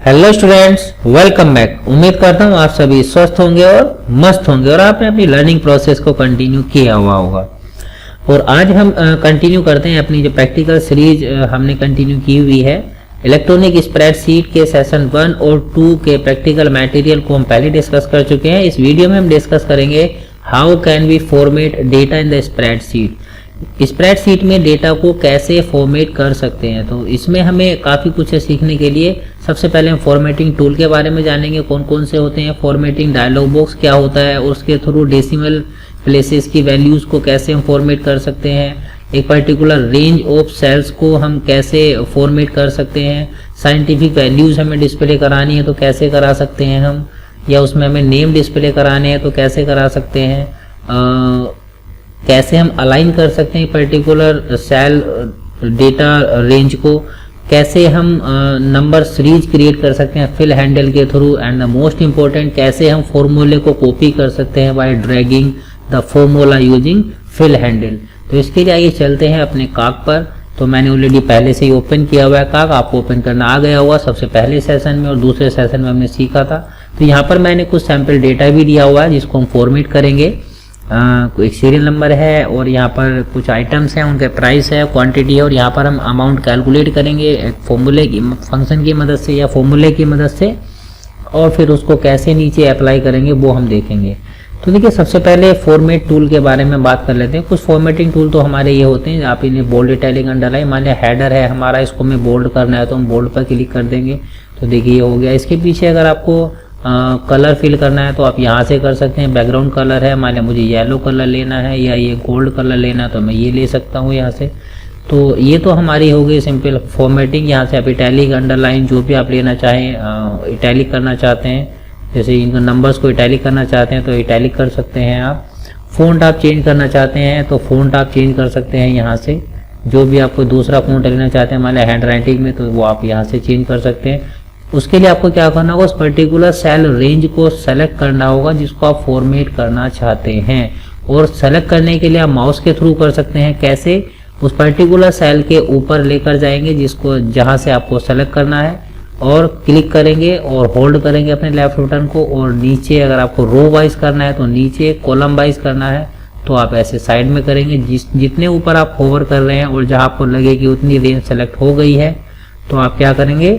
Hello students, welcome back. उम्मीद करता हूँ आप सभी स्वस्थ होंगे और मस्त होंगे और आपने अपनी लर्निंग प्रोसेस को कंटिन्यू किया हुआ होगा। और आज हम कंटिन्यू करते हैं अपनी जो प्रैक्टिकल सीरीज हमने कंटिन्यू की हुई है। इलेक्ट्रॉनिक स्प्रेडशीट के सेशन 1 और 2 के प्रैक्टिकल मटेरियल को हम पहले डिस्कस कर चुके हैं। इस वीडियो में हम डिस्कस करेंगे how can we format data in the spreadsheet. Spreadsheet में डेटा को कैसे फॉर्मेट कर सकते हैं। तो इसमें हमें काफ़ी कुछ है सीखने के लिए। सबसे पहले हम फॉर्मेटिंग टूल के बारे में जानेंगे, कौन कौन से होते हैं। फॉर्मेटिंग डायलॉग बॉक्स क्या होता है और उसके थ्रू डेसिमल प्लेसेस की वैल्यूज़ को कैसे हम फॉर्मेट कर सकते हैं। एक पर्टिकुलर रेंज ऑफ सेल्स को हम कैसे फॉर्मेट कर सकते हैं। साइंटिफिक वैल्यूज़ हमें डिस्प्ले करानी है तो कैसे करा सकते हैं हम, या उसमें हमें नेम डिस्प्ले कराने हैं तो कैसे करा सकते हैं। कैसे हम अलाइन कर सकते हैं पर्टिकुलर सेल डेटा रेंज को, कैसे हम नंबर सीरीज क्रिएट कर सकते हैं फिल हैंडल के थ्रू। एंड द मोस्ट इंपॉर्टेंट, कैसे हम फॉर्मूले को कॉपी कर सकते हैं by dragging the formula using fill handle. तो इसके लिए आइए चलते हैं अपने काक पर। तो मैंने ऑलरेडी पहले से ही ओपन किया हुआ है काक, आपको ओपन करना आ गया होगा सबसे पहले सेशन में और दूसरे सेशन में हमने सीखा था। तो यहाँ पर मैंने कुछ सैम्पल डेटा भी दिया हुआ है जिसको हम फॉर्मेट करेंगे। एक सीरियल नंबर है और यहाँ पर कुछ आइटम्स हैं, उनके प्राइस है, क्वांटिटी है और यहाँ पर हम अमाउंट कैलकुलेट करेंगे एक फॉर्मूले की फंक्शन की मदद से या फॉर्मूले की मदद से, और फिर उसको कैसे नीचे अप्लाई करेंगे वो हम देखेंगे। तो देखिए, सबसे पहले फॉर्मेट टूल के बारे में बात कर लेते हैं। कुछ फॉर्मेटिंग टूल तो हमारे ये होते हैं, आप इन्हें बोल्ड इटैलिक अंडरलाइन, मान लिया हेडर है हमारा, इसको हमें बोल्ड करना है तो हम बोल्ड पर क्लिक कर देंगे। तो देखिए ये हो गया। इसके पीछे अगर आपको कलर फिल करना है तो आप यहाँ से कर सकते हैं। बैकग्राउंड कलर है, मान लिया मुझे येलो कलर लेना है या ये गोल्ड कलर लेना है तो मैं ये ले सकता हूँ यहाँ से। तो ये तो हमारी हो गई सिंपल फॉर्मेटिंग। यहाँ से आप इटैलिक अंडरलाइन जो भी आप लेना चाहें, इटैलिक करना चाहते हैं, जैसे इन नंबर्स को इटैलिक करना चाहते हैं तो इटैलिक कर सकते हैं आप। फ़ॉन्ट आप चेंज करना चाहते हैं तो फ़ॉन्ट आप चेंज कर सकते हैं यहाँ से। जो भी आपको दूसरा फ़ॉन्ट लेना चाहते हैं मान लिया हैंड राइटिंग में तो वो आप यहाँ से चेंज कर सकते हैं। उसके लिए आपको क्या करना होगा, उस पर्टिकुलर सेल रेंज को सेलेक्ट करना होगा जिसको आप फॉर्मेट करना चाहते हैं। और सेलेक्ट करने के लिए आप माउस के थ्रू कर सकते हैं। कैसे, उस पर्टिकुलर सेल के ऊपर लेकर जाएंगे जिसको जहां से आपको सेलेक्ट करना है और क्लिक करेंगे और होल्ड करेंगे अपने लेफ्ट बटन को। और नीचे अगर आपको रो वाइज करना है तो नीचे, कॉलम वाइज करना है तो आप ऐसे साइड में करेंगे। जितने ऊपर आप होवर कर रहे हैं और जहां आपको लगे कि उतनी रेंज सेलेक्ट हो गई है तो आप क्या करेंगे,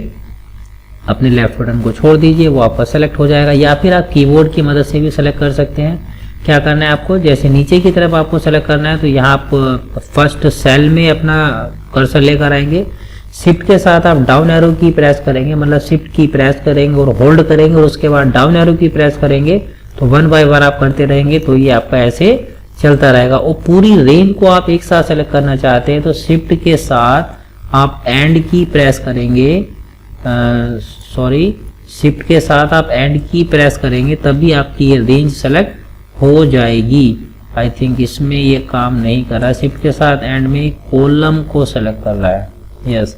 अपने लेफ्ट बटन को छोड़ दीजिए, वो आपका सेलेक्ट हो जाएगा। या फिर आप कीबोर्ड की मदद से भी सेलेक्ट कर सकते हैं। क्या करना है आपको, जैसे नीचे की तरफ आपको सेलेक्ट करना है तो यहाँ आप फर्स्ट सेल में अपना कर्सर लेकर आएंगे। शिफ्ट के साथ आप डाउन एरो की प्रेस करेंगे, मतलब शिफ्ट की प्रेस करेंगे और होल्ड करेंगे और उसके बाद डाउन एरो की प्रेस करेंगे। तो 1 बाय 1 आप करते रहेंगे तो ये आपका ऐसे चलता रहेगा। और पूरी रेंज को आप एक साथ सेलेक्ट करना चाहते हैं तो शिफ्ट के साथ आप एंड की प्रेस करेंगे, शिफ्ट के साथ आप एंड की प्रेस करेंगे तभी आपकी ये रेंज सेलेक्ट हो जाएगी। आई थिंक इसमें ये काम नहीं कर रहा। शिफ्ट के साथ एंड में कॉलम को सेलेक्ट कर रहा है। यस,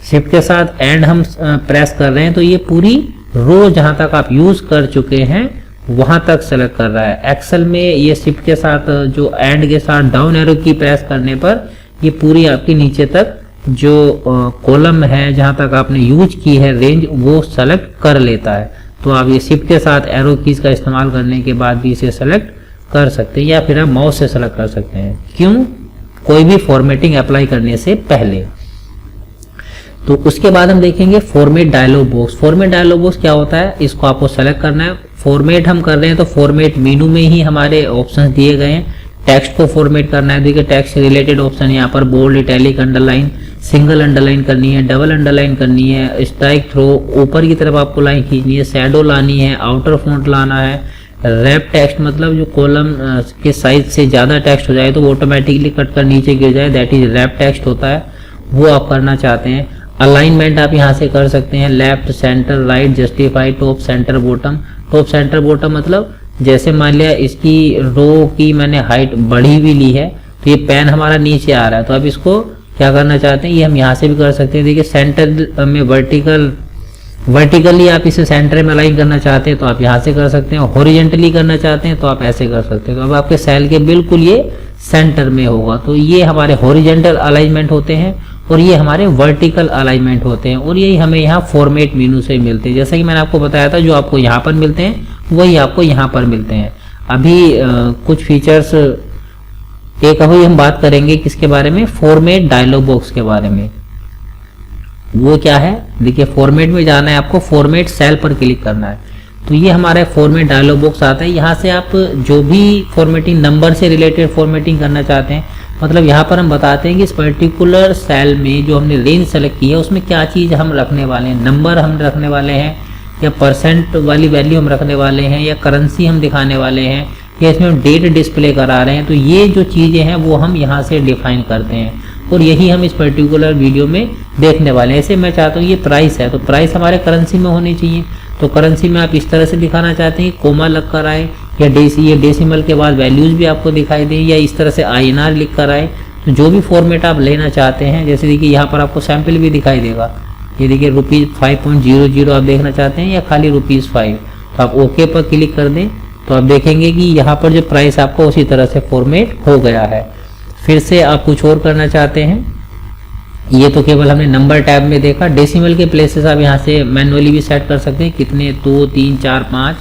शिफ्ट के साथ एंड हम प्रेस कर रहे हैं तो ये पूरी रो जहां तक आप यूज कर चुके हैं वहां तक सेलेक्ट कर रहा है। एक्सेल में ये शिफ्ट के साथ जो एंड के साथ डाउन एरो की प्रेस करने पर ये पूरी आपकी नीचे तक जो कॉलम है जहां तक आपने यूज की है रेंज वो सेलेक्ट कर लेता है। तो आप ये शिफ्ट के साथ एरो कीज का इस्तेमाल करने के बाद भी इसे सेलेक्ट कर सकते हैं या फिर आप माउस से सेलेक्ट कर सकते हैं। क्यों, कोई भी फॉर्मेटिंग अप्लाई करने से पहले। तो उसके बाद हम देखेंगे format dialog box. Format dialog box क्या होता है, इसको आपको सेलेक्ट करना है। फॉर्मेट हम कर रहे हैं तो फॉर्मेट मेनू में ही हमारे ऑप्शन दिए गए हैं। टेक्स्ट को फॉर्मेट करना है, देखिए टेक्स्ट से रिलेटेड ऑप्शन यहाँ पर bold, italic, underline, single underline करनी है, डबल अंडरलाइन करनी है, स्ट्राइक थ्रो, ऊपर की तरफ आपको लाइन खींचनी है, शैडो लानी है, आउटर फॉन्ट लाना है, रैप टेक्स्ट मतलब जो कॉलम के साइज से ज़्यादा टेक्स्ट हो जाए तो वो ऑटोमेटिकली कट कर नीचे गिर जाए, दैट इज रैप टेक्स्ट होता है, वो आप करना चाहते हैं। अलाइनमेंट आप यहाँ से कर सकते हैं, left, centre, right, justify, top, centre, bottom. Top, centre, bottom मतलब जैसे मान लिया इसकी रो की मैंने हाइट बढ़ी हुई ली है तो ये पेन हमारा नीचे आ रहा है तो अब इसको क्या करना चाहते हैं, ये हम यहाँ से भी कर सकते हैं। देखिए सेंटर में वर्टिकली आप इसे सेंटर में अलाइन करना चाहते हैं तो आप यहाँ से कर सकते हैं। हॉरिजेंटली करना चाहते हैं तो आप ऐसे कर सकते हैं। तो अब आपके सेल के बिल्कुल ये सेंटर में होगा। तो ये हमारे हॉरिजॉन्टल अलाइनमेंट होते हैं और ये हमारे वर्टिकल अलाइनमेंट होते हैं, और यही हमें यहाँ फॉर्मेट मेनू से मिलते हैं। जैसा कि मैंने आपको बताया था, जो आपको यहाँ पर मिलते हैं वही आपको यहाँ पर मिलते हैं। अभी कुछ फीचर्स एक अभी हम बात करेंगे किसके बारे में, फॉर्मेट डायलॉग बॉक्स के बारे में। वो क्या है, देखिए फॉर्मेट में जाना है आपको, फॉर्मेट सेल पर क्लिक करना है। तो ये हमारा फॉर्मेट डायलॉग बॉक्स आता है। यहाँ से आप जो भी फॉर्मेटिंग, नंबर से रिलेटेड फॉर्मेटिंग करना चाहते हैं, मतलब यहाँ पर हम बताते हैं कि इस पर्टिकुलर सेल में जो हमने रेंज सेलेक्ट की है उसमें क्या चीज़ हम रखने वाले हैं, नंबर हम रखने वाले हैं या परसेंट वाली वैल्यू हम रखने वाले हैं या करेंसी हम दिखाने वाले हैं या इसमें हम डेट डिस्प्ले करा रहे हैं। तो ये जो चीज़ें हैं वो हम यहाँ से डिफाइन करते हैं और यही हम इस पर्टिकुलर वीडियो में देखने वाले हैं। ऐसे मैं चाहता हूँ ये प्राइस है, तो प्राइस हमारे करेंसी में होनी चाहिए। तो करेंसी में आप इस तरह से दिखाना चाहते हैं, कोमा लग कर आए या डेसिमल के बाद वैल्यूज भी आपको दिखाई दें या इस तरह से INR लिख कर आए। तो जो भी फॉर्मेट आप लेना चाहते हैं, जैसे देखिए यहाँ पर आपको सैंपल भी दिखाई देगा, ये देखिए ₹5.00 आप देखना चाहते हैं या खाली ₹5, तो आप ओके पर क्लिक कर दें तो आप देखेंगे कि यहाँ पर जो प्राइस आपको उसी तरह से फॉर्मेट हो गया है। फिर से आप कुछ और करना चाहते हैं, ये तो केवल हमने नंबर टैब में देखा। डेसिमल के प्लेसेस आप यहाँ से मैनुअली भी सेट कर सकते हैं, कितने 2, 3, 4, 5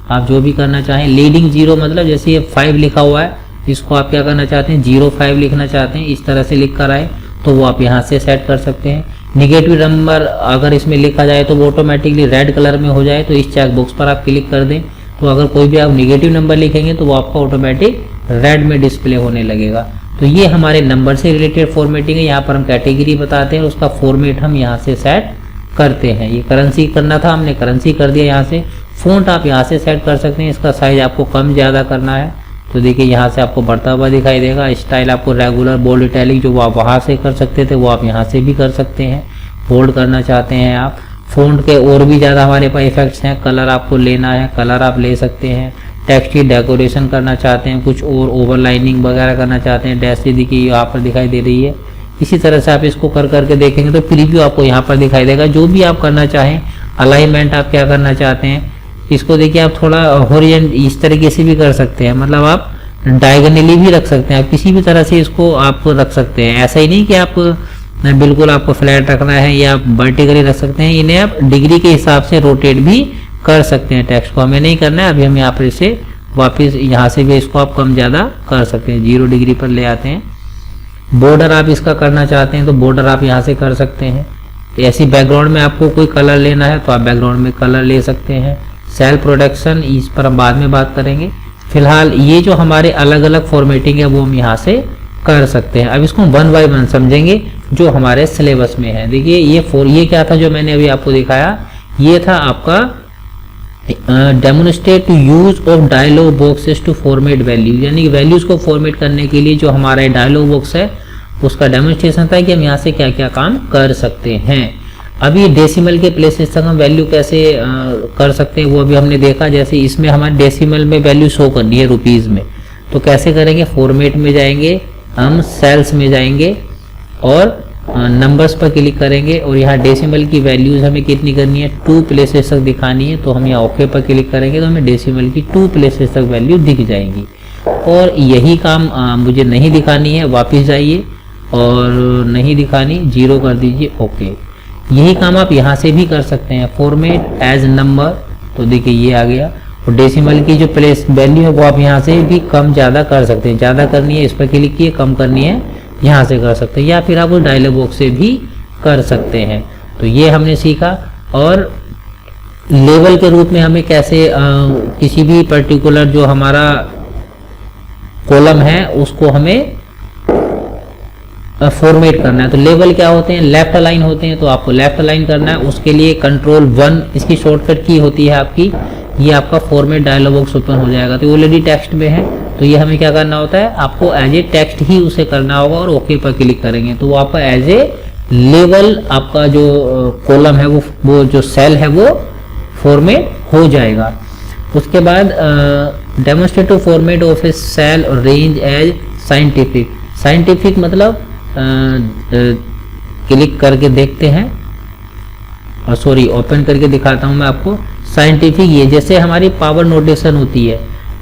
आप जो भी करना चाहें। लीडिंग 0 मतलब जैसे ये 5 लिखा हुआ है, इसको आप क्या करना चाहते हैं 05 लिखना चाहते हैं, इस तरह से लिख कर आए तो वो आप यहाँ से सेट कर सकते हैं। निगेटिव नंबर अगर इसमें लिखा जाए तो वो ऑटोमेटिकली रेड कलर में हो जाए, तो इस चेक बॉक्स पर आप क्लिक कर दें। तो अगर कोई भी आप निगेटिव नंबर लिखेंगे तो वो आपका ऑटोमेटिक रेड में डिस्प्ले होने लगेगा। तो ये हमारे नंबर से रिलेटेड फॉर्मेटिंग है। यहाँ पर हम कैटेगरी बताते हैं, उसका फॉर्मेट हम यहाँ से सेट करते हैं। ये करेंसी करना था, हमने करेंसी कर दिया यहाँ से। फ़ॉन्ट आप यहाँ से सेट कर सकते हैं, इसका साइज आपको कम ज़्यादा करना है तो देखिए यहाँ से आपको बढ़ता हुआ दिखाई देगा। स्टाइल आपको रेगुलर, बोल्ड, इटैलिक जो आप वहाँ से कर सकते थे वो आप यहाँ से भी कर सकते हैं। बोल्ड करना चाहते हैं आप, फ़ॉन्ट के और भी ज़्यादा हमारे पास इफेक्ट्स हैं। कलर आपको लेना है, कलर आप ले सकते हैं। टेक्स्ट की डेकोरेशन करना चाहते हैं, कुछ और ओवरलाइनिंग वगैरह करना चाहते हैं, डैश देखिए यहाँ पर दिखाई दे रही है। इसी तरह से आप इसको कर करके देखेंगे तो प्रीव्यू आपको यहाँ पर दिखाई देगा। जो भी आप करना चाहें, अलाइनमेंट आप क्या करना चाहते हैं, इसको देखिए आप थोड़ा हॉरिजॉन्टल इस तरीके से भी कर सकते हैं, मतलब आप डायगोनली भी रख सकते हैं, आप किसी भी तरह से इसको आप रख सकते हैं। ऐसा ही नहीं कि आप बिल्कुल आपको फ्लैट रखना है या आप वर्टिकली रख सकते हैं, इन्हें आप डिग्री के हिसाब से रोटेट भी कर सकते हैं। टेक्स्ट को हमें नहीं करना है, अभी हम यहाँ पर इसे वापस यहाँ से भी इसको आप कम ज़्यादा कर सकते हैं, 0 डिग्री पर ले आते हैं। बॉर्डर आप इसका करना चाहते हैं तो बॉर्डर आप यहाँ से कर सकते हैं। ऐसी बैकग्राउंड में आपको कोई कलर लेना है तो आप बैकग्राउंड में कलर ले सकते हैं। सेल प्रोडक्शन इस पर हम बाद में बात करेंगे। फिलहाल ये जो हमारे अलग अलग फॉर्मेटिंग है वो हम यहाँ से कर सकते हैं। अब इसको 1 बाय 1 समझेंगे जो हमारे सिलेबस में है। देखिए ये क्या था जो मैंने अभी आपको दिखाया, ये था आपका demonstrate to use of dialog boxes to format value, यानी कि वैल्यूज को फॉर्मेट करने के लिए जो हमारा डायलॉग बॉक्स है उसका डेमोन्स्ट्रेशन था कि हम यहाँ से क्या क्या काम कर सकते हैं। अभी डेसिमल के प्लेसेस तक हम वैल्यू कैसे कर सकते हैं वो अभी हमने देखा। जैसे इसमें हमारे डेसिमल में वैल्यू शो करनी है रुपीज़ में, तो कैसे करेंगे, फॉर्मेट में जाएंगे, हम सेल्स में जाएंगे और नंबर्स पर क्लिक करेंगे और यहाँ डेसिमल की वैल्यूज हमें कितनी करनी है, 2 प्लेसेस तक दिखानी है। तो हम यहाँ ओके पर क्लिक करेंगे तो हमें डेसिमल की 2 प्लेसेस तक वैल्यू दिख जाएंगी। और यही काम मुझे नहीं दिखानी है, वापस जाइए और नहीं दिखानी 0 कर दीजिए, ओके। यही काम आप यहाँ से भी कर सकते हैं, फॉर्मेट एज नंबर, तो देखिए ये आ गया। और डेसिमल की जो प्लेस वैल्यू है वो आप यहाँ से भी कम ज़्यादा कर सकते हैं। ज़्यादा करनी है इस पर क्लिक किए, कम करनी है यहाँ से कर सकते हैं, या फिर आप उस डायलॉग बॉक्स से भी कर सकते हैं। तो ये हमने सीखा। और लेवल के रूप में हमें कैसे किसी भी पर्टिकुलर जो हमारा कॉलम है उसको हमें फॉर्मेट करना है। तो लेवल क्या होते हैं, लेफ्ट अलाइन होते हैं, तो आपको लेफ्ट अलाइन करना है। उसके लिए Ctrl 1 इसकी शॉर्टकट की होती है आपकी, ये आपका फॉर्मेट डायलॉग बॉक्स ओपन हो जाएगा। तो ऑलरेडी टेक्स्ट में है तो ये हमें क्या करना होता है, आपको एज ए टेक्स्ट ही उसे करना होगा और ओके पर क्लिक करेंगे तो वो आपका एज ए लेवल आपका जो कॉलम है वो जो सेल है वो फॉर्मेट हो जाएगा। उसके बाद demonstrate to format of a cell range as scientific. Scientific मतलब क्लिक करके देखते हैं, और सॉरी ओपन करके दिखाता हूं मैं आपको। साइंटिफिक, ये जैसे हमारी पावर नोटेशन होती है,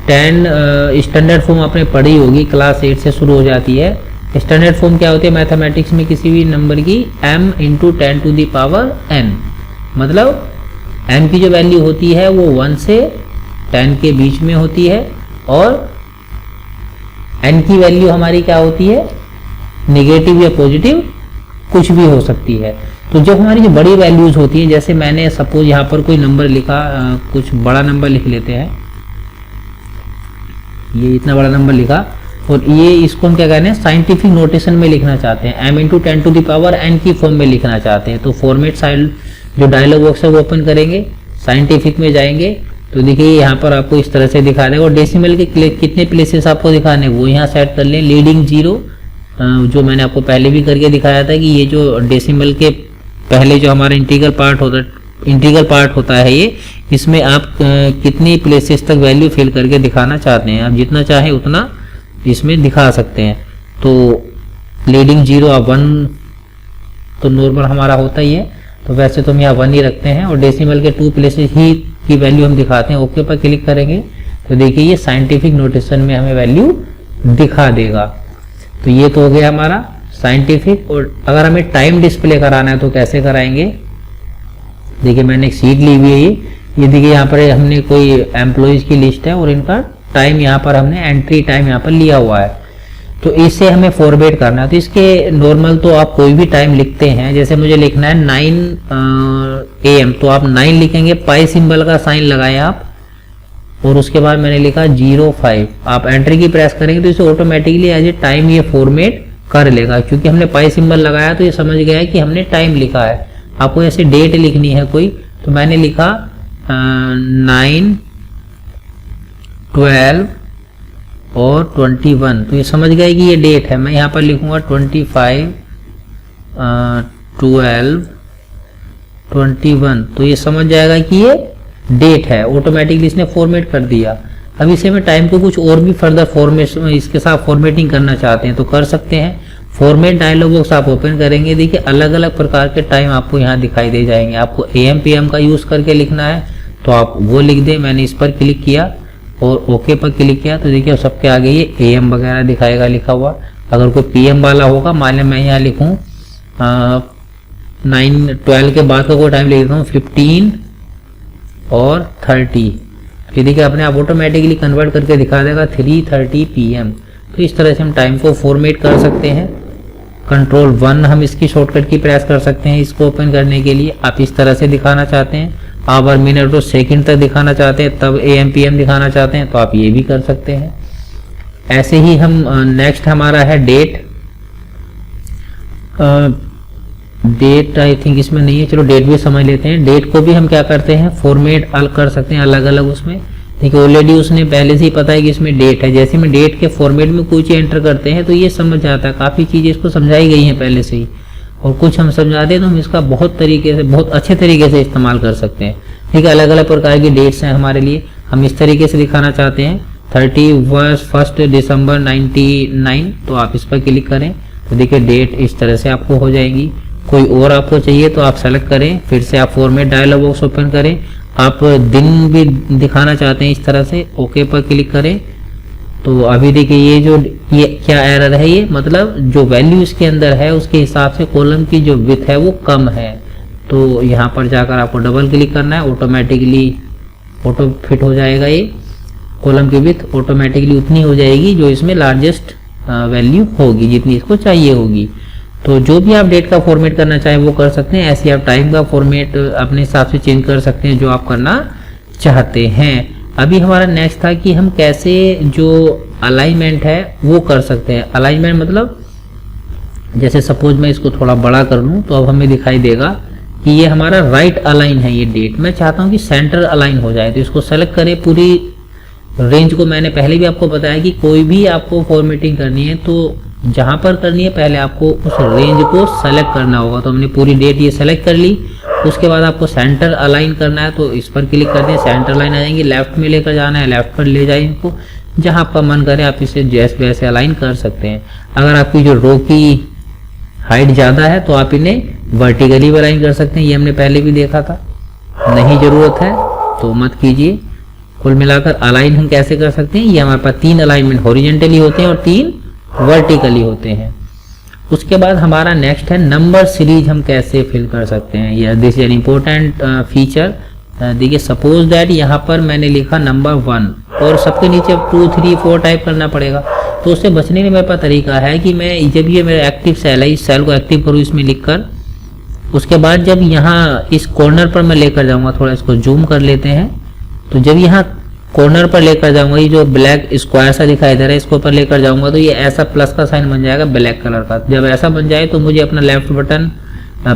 10 स्टैंडर्ड फॉर्म आपने पढ़ी होगी, क्लास 8 से शुरू हो जाती है। स्टैंडर्ड फॉर्म क्या होती है मैथमेटिक्स में? किसी भी नंबर की m into 10 to the power n, मतलब m की जो वैल्यू होती है वो 1 से 10 के बीच में होती है, और n की वैल्यू हमारी क्या होती है? नेगेटिव या पॉजिटिव कुछ भी हो सकती है। तो जब हमारी जो बड़ी वैल्यूज होती है, जैसे मैंने सपोज यहाँ पर कोई नंबर लिखा, कुछ बड़ा नंबर लिख लेते हैं, ये इतना बड़ा नंबर लिखा, और ये इसको हम क्या कहते हैं? साइंटिफिक नोटेशन में लिखना चाहते हैं, m into 10 to the power n की फॉर्म में लिखना चाहते हैं। तो फॉर्मेट साइड जो डायलॉग बॉक्स है वो ओपन करेंगे, साइंटिफिक में जाएंगे, तो देखिए यहाँ पर आपको इस तरह से दिखा देगा। और डेसिमल के कितने प्लेसेस आपको दिखाने वो यहाँ सेट कर लें। लीडिंग जीरो, जो मैंने आपको पहले भी करके दिखाया था कि ये जो डेसिमल के पहले जो हमारा इंटीग्रल पार्ट होता है ये, इसमें आप कितनी प्लेसेस तक वैल्यू फिल करके दिखाना चाहते हैं, आप जितना चाहें उतना इसमें दिखा सकते हैं। तो लीडिंग जीरो आप 1 तो नॉर्मल हमारा होता ही है, तो वैसे तो हम यहाँ 1 ही रखते हैं, और डेसिमल के 2 प्लेसेस ही की वैल्यू हम दिखाते हैं। ओके पर क्लिक करेंगे तो देखिए ये साइंटिफिक नोटेशन में हमें वैल्यू दिखा देगा। तो ये तो हो गया हमारा साइंटिफिक। और अगर हमें टाइम डिस्प्ले कराना है तो कैसे कराएंगे? देखिए मैंने एक शीट ली हुई है, ये देखिए यहाँ पर हमने कोई एम्प्लॉइज की लिस्ट है और इनका टाइम यहाँ पर हमने एंट्री टाइम यहाँ पर लिया हुआ है। तो इससे हमें फॉर्मेट करना है। तो इसके नॉर्मल तो आप कोई भी टाइम लिखते हैं, जैसे मुझे लिखना है 9 AM, तो आप 9 लिखेंगे, पाई सिंबल का साइन लगाएं आप, और उसके बाद मैंने लिखा 05, आप एंट्री की प्रेस करेंगे तो इसे ऑटोमेटिकली एज ए टाइम ये फॉर्मेट कर लेगा। क्योंकि हमने पाई सिंबल लगाया तो ये समझ गया है कि हमने टाइम लिखा है। आपको ऐसे डेट लिखनी है कोई, तो मैंने लिखा 9, 12 और 21, तो ये समझ गए कि ये डेट है। मैं यहाँ पर लिखूंगा 25, 12, 21, तो ये समझ जाएगा कि ये डेट है, ऑटोमेटिकली इसने फॉर्मेट कर दिया। अब इसे में टाइम को कुछ और भी फर्दर फॉर्मेशन इसके साथ फॉर्मेटिंग करना चाहते हैं तो कर सकते हैं। फॉर्मेट डायलॉग बॉक्स आप ओपन करेंगे, देखिए अलग अलग प्रकार के टाइम आपको यहाँ दिखाई दे जाएंगे। आपको AM PM का यूज करके लिखना है तो आप वो लिख दें। मैंने इस पर क्लिक किया और ओके पर क्लिक किया तो देखिए सबके आगे ये AM वगैरह दिखाएगा लिखा हुआ। अगर कोई PM वाला होगा, मान लें मैं यहाँ लिखूँ 9, 12 के बाद का कोई टाइम लिख देता हूँ 15 और 30, फिर देखिए अपने आप ऑटोमेटिकली कन्वर्ट करके दिखा देगा 3:30 PM। तो इस तरह से हम टाइम को फॉर्मेट कर सकते हैं। कंट्रोल 1 हम इसकी शॉर्टकट की प्रेस कर सकते हैं इसको ओपन करने के लिए। आप इस तरह से दिखाना चाहते हैं, आवर मिनट और सेकंड तक दिखाना चाहते हैं, तब AM PM दिखाना चाहते हैं तो आप ये भी कर सकते हैं। ऐसे ही हम नेक्स्ट हमारा है डेट। डेट आई थिंक इसमें नहीं है, चलो डेट भी समझ लेते हैं। डेट को भी हम क्या करते हैं फॉर्मेट कर सकते हैं अलग अलग उसमें। देखिए ऑलरेडी उसने पहले से ही पता है कि इसमें डेट है। जैसे में डेट के फॉर्मेट में कोई चीज एंटर करते हैं तो ये समझ जाता है, काफ़ी चीज़ें इसको समझाई गई हैं पहले से ही, और कुछ हम समझाते हैं तो हम इसका बहुत अच्छे तरीके से इस्तेमाल कर सकते हैं। ठीक है, अलग अलग प्रकार की डेट्स हैं हमारे लिए। हम इस तरीके से दिखाना चाहते हैं 31 दिसंबर 99, तो आप इस पर क्लिक करें तो देखिए डेट इस तरह से आपको हो जाएगी। कोई और आपको चाहिए तो आप सेलेक्ट करें, फिर से आप फॉर्मेट डायलॉग बॉक्स ओपन करें। आप दिन भी दिखाना चाहते हैं इस तरह से, ओके पर क्लिक करें। तो अभी देखिए ये क्या एरर है, ये मतलब जो वैल्यू इसके अंदर है उसके हिसाब से कॉलम की जो विड्थ है वो कम है। तो यहाँ पर जाकर आपको डबल क्लिक करना है, ऑटोमेटिकली ऑटो फिट हो जाएगा। ये कॉलम की विड्थ ऑटोमेटिकली उतनी हो जाएगी जो इसमें लार्जेस्ट वैल्यू होगी, जितनी इसको चाहिए होगी। तो जो भी आप डेट का फॉर्मेट करना चाहें वो कर सकते हैं। ऐसे आप टाइम का फॉर्मेट अपने हिसाब से चेंज कर सकते हैं जो आप करना चाहते हैं। अभी हमारा नेक्स्ट था कि हम कैसे जो अलाइनमेंट है वो कर सकते हैं। अलाइनमेंट मतलब जैसे सपोज मैं इसको थोड़ा बड़ा कर लूँ तो अब हमें दिखाई देगा कि ये हमारा राइट अलाइन है। ये डेट मैं चाहता हूँ कि सेंटर अलाइन हो जाए, तो इसको सेलेक्ट करें। पूरी रेंज को मैंने पहले भी आपको बताया कि कोई भी आपको फॉर्मेटिंग करनी है तो जहां पर करनी है पहले आपको उस रेंज को सेलेक्ट करना होगा। तो हमने पूरी डेट ये सेलेक्ट कर ली। उसके बाद आपको सेंटर अलाइन करना है तो इस पर क्लिक करते हैं, सेंटर अलाइन आ जाएंगे। लेफ्ट में लेकर जाना है, लेफ्ट पर ले जाए इनको, जहां आपका मन करे आप इसे जैसे वैसे अलाइन कर सकते हैं। अगर आपकी जो रो की हाइट ज़्यादा है तो आप इन्हें वर्टिकली भी अलाइन कर सकते हैं, ये हमने पहले भी देखा था। नहीं ज़रूरत है तो मत कीजिए। कुल मिलाकर अलाइन हम कैसे कर सकते हैं, ये हमारे पास 3 अलाइनमेंट हॉरिजेंटली होते हैं और 3 वर्टिकली होते हैं। उसके बाद हमारा नेक्स्ट है नंबर सीरीज हम कैसे फिल कर सकते हैं। यह this is an important feature. देखिए सपोज दैट यहाँ पर मैंने लिखा नंबर 1 और सबके नीचे अब 2 3 4 टाइप करना पड़ेगा। तो उससे बचने का मेरे पास तरीका है कि मैं जब ये मेरा एक्टिव सेल है, इस सेल को एक्टिव करूँ इसमें लिखकर, उसके बाद जब यहाँ इस कॉर्नर पर मैं लेकर जाऊँगा, थोड़ा इसको जूम कर लेते हैं, तो जब यहाँ कॉर्नर पर लेकर जाऊँगा, ये जो ब्लैक स्क्वायर सा दिखाई दे रहा है इसके ऊपर लेकर जाऊँगा तो ये ऐसा प्लस का साइन बन जाएगा ब्लैक कलर का। जब ऐसा बन जाए तो मुझे अपना लेफ्ट बटन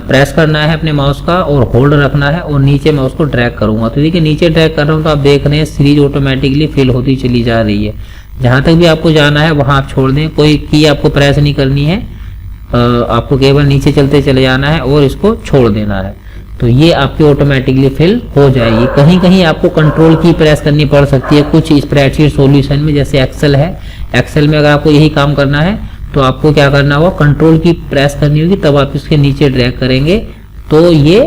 प्रेस करना है अपने माउस का और होल्ड रखना है और नीचे मैं उसको ड्रैग करूंगा। तो देखिए नीचे ड्रैग कर रहा हूँ तो आप देख रहे हैं सीरीज ऑटोमेटिकली फिल होती चली जा रही है। जहां तक भी आपको जाना है वहां आप छोड़ दें, कोई की आपको प्रेस नहीं करनी है, आपको केवल नीचे चलते चले जाना है और इसको छोड़ देना है। तो ये आपकी ऑटोमेटिकली फिल हो जाएगी। कहीं कहीं आपको कंट्रोल की प्रेस करनी पड़ सकती है कुछ स्प्रेडशीट सॉल्यूशन में, जैसे एक्सेल है। एक्सेल में अगर आपको यही काम करना है तो आपको क्या करना होगा, कंट्रोल की प्रेस करनी होगी, तब आप इसके नीचे ड्रैग करेंगे तो ये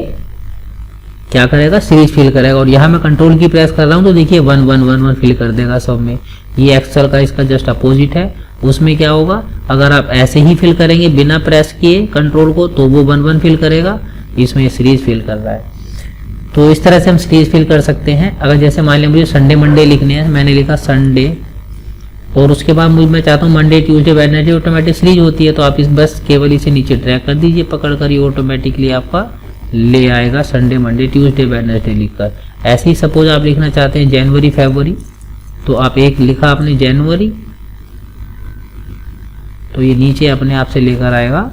क्या करेगा, सीरीज फिल करेगा। और यहाँ मैं कंट्रोल की प्रेस कर रहा हूँ तो देखिए 1 1 1 1 फिल कर देगा सब में। ये एक्सेल का इसका जस्ट अपोजिट है। उसमें क्या होगा, अगर आप ऐसे ही फिल करेंगे बिना प्रेस किए कंट्रोल को तो वो 1 1 फिल करेगा, इसमें सीरीज फिल कर रहा है। तो इस तरह से हम सीरीज फिल कर सकते हैं। अगर जैसे मान लिया मुझे संडे मंडे लिखने हैं, मैंने लिखा संडे और उसके बाद मैं चाहता हूँ Monday Tuesday Wednesday, automatic series होती है तो आप इस बस केवल इसे नीचे ड्रैग कर दीजिए पकड़ कर, ये ऑटोमेटिकली आपका ले आएगा संडे मंडे ट्यूसडे वेडनेसडे लिखकर। ऐसे ही सपोज आप लिखना चाहते हैं जनवरी फरवरी, तो आप एक लिखा आपने जनवरी तो ये नीचे अपने आप से लेकर आएगा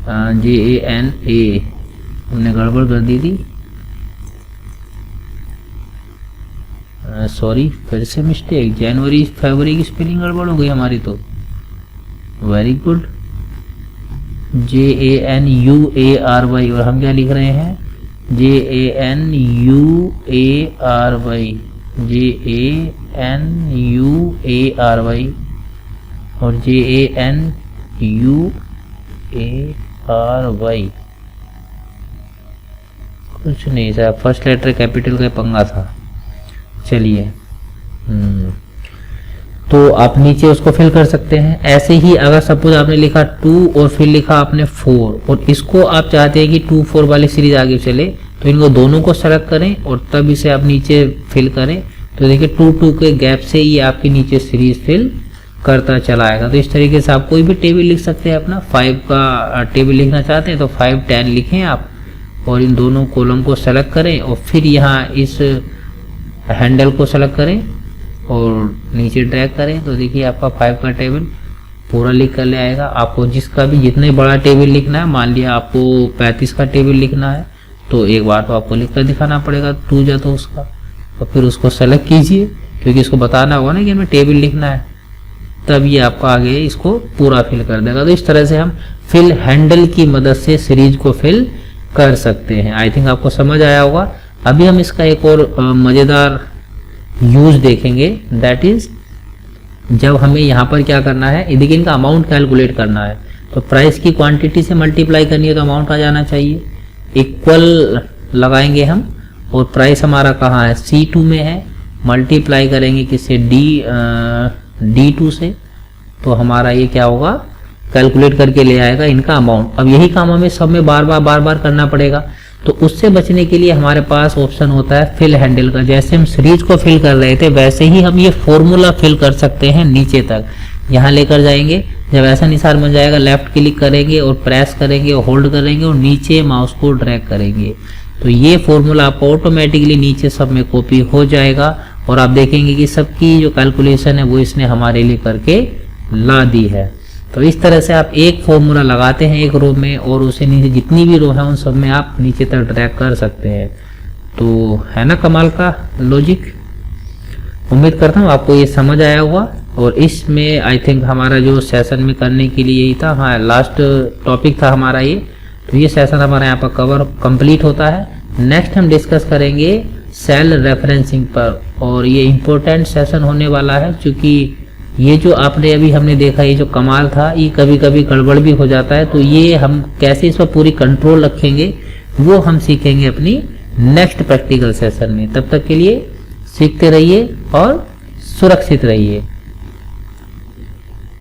JANA, हमने गड़बड़ कर दी थी, सॉरी फिर से मिस्टेक, जनवरी फरवरी की स्पेलिंग गड़बड़ हो गई हमारी। तो वेरी गुड, JANUARY और हम क्या लिख रहे हैं JANUARY JANUARY और JANUARY। कुछ नहीं सर, फर्स्ट लेटर कैपिटल का पंगा था। चलिए तो आप नीचे उसको फिल कर सकते हैं। ऐसे ही अगर सपोज आपने लिखा 2 और फिर लिखा आपने 4 और इसको आप चाहते हैं कि 2 4 वाली सीरीज आगे चले, तो इनको दोनों को सेलेक्ट करें और तब इसे आप नीचे फिल करें। तो देखिए 2 2 के गैप से ये आपके नीचे सीरीज फिल करता चला आएगा। तो इस तरीके से आप कोई भी टेबल लिख सकते हैं अपना। 5 का टेबल लिखना चाहते हैं तो 5 10 लिखें आप और इन दोनों कॉलम को सेलेक्ट करें और फिर यहाँ इस हैंडल को सेलेक्ट करें और नीचे ड्रैग करें। तो देखिए आपका 5 का टेबल पूरा लिख कर ले आएगा। आपको जिसका भी जितने बड़ा टेबल लिखना है, मान लिया आपको 35 का टेबल लिखना है तो एक बार तो आपको लिख कर दिखाना पड़ेगा 2 जा तो उसका, और फिर उसको सेलेक्ट कीजिए क्योंकि इसको बताना होगा ना कि हमें टेबल लिखना है, तब ये आपका आगे इसको पूरा फिल कर देगा। तो इस तरह से हम फिल हैंडल की मदद से सीरीज को फिल कर सकते हैं। आई थिंक आपको समझ आया होगा। अभी हम इसका एक और मज़ेदार यूज देखेंगे, दैट इज जब हमें यहाँ पर क्या करना है, देखिए इनका अमाउंट कैलकुलेट करना है तो प्राइस की क्वांटिटी से मल्टीप्लाई करनी है तो अमाउंट आ जाना चाहिए। इक्वल लगाएंगे हम और प्राइस हमारा कहाँ है, C2 में है, मल्टीप्लाई करेंगे किससे, D2 से, तो हमारा ये क्या होगा, कैलकुलेट करके ले आएगा इनका अमाउंट। अब यही काम हमें सब में बार बार करना पड़ेगा। तो उससे बचने के लिए हमारे पास ऑप्शन होता है फिल हैंडल का। जैसे हम सीरीज को फिल कर रहे थे वैसे ही हम ये फॉर्मूला फिल कर सकते हैं नीचे तक। यहाँ लेकर जाएंगे, जब ऐसा निशान बन जाएगा लेफ्ट क्लिक करेंगे और प्रेस करेंगे और होल्ड करेंगे और नीचे माउस को ड्रैग करेंगे तो ये फॉर्मूला आपको ऑटोमेटिकली नीचे सब में कॉपी हो जाएगा और आप देखेंगे कि सबकी जो कैलकुलेशन है वो इसने हमारे लिए करके ला दी है। तो इस तरह से आप एक फॉर्मूला लगाते हैं एक रो में और उसे नीचे जितनी भी रो है उन सब में आप नीचे तक ड्रैग कर सकते हैं। तो है ना कमाल का लॉजिक। उम्मीद करता हूँ आपको ये समझ आया होगा और इसमें आई थिंक हमारा जो सेशन में करने के लिए यही था। हाँ, लास्ट टॉपिक था हमारा ये। तो ये सेशन हमारा यहाँ पर कवर कंप्लीट होता है। नेक्स्ट हम डिस्कस करेंगे सेल रेफरेंसिंग पर और ये इम्पोर्टेंट सेशन होने वाला है क्योंकि ये जो आपने अभी हमने देखा ये जो कमाल था ये कभी कभी गड़बड़ भी हो जाता है। तो ये हम कैसे इस पर पूरी कंट्रोल रखेंगे वो हम सीखेंगे अपनी नेक्स्ट प्रैक्टिकल सेशन में। तब तक के लिए सीखते रहिए और सुरक्षित रहिए।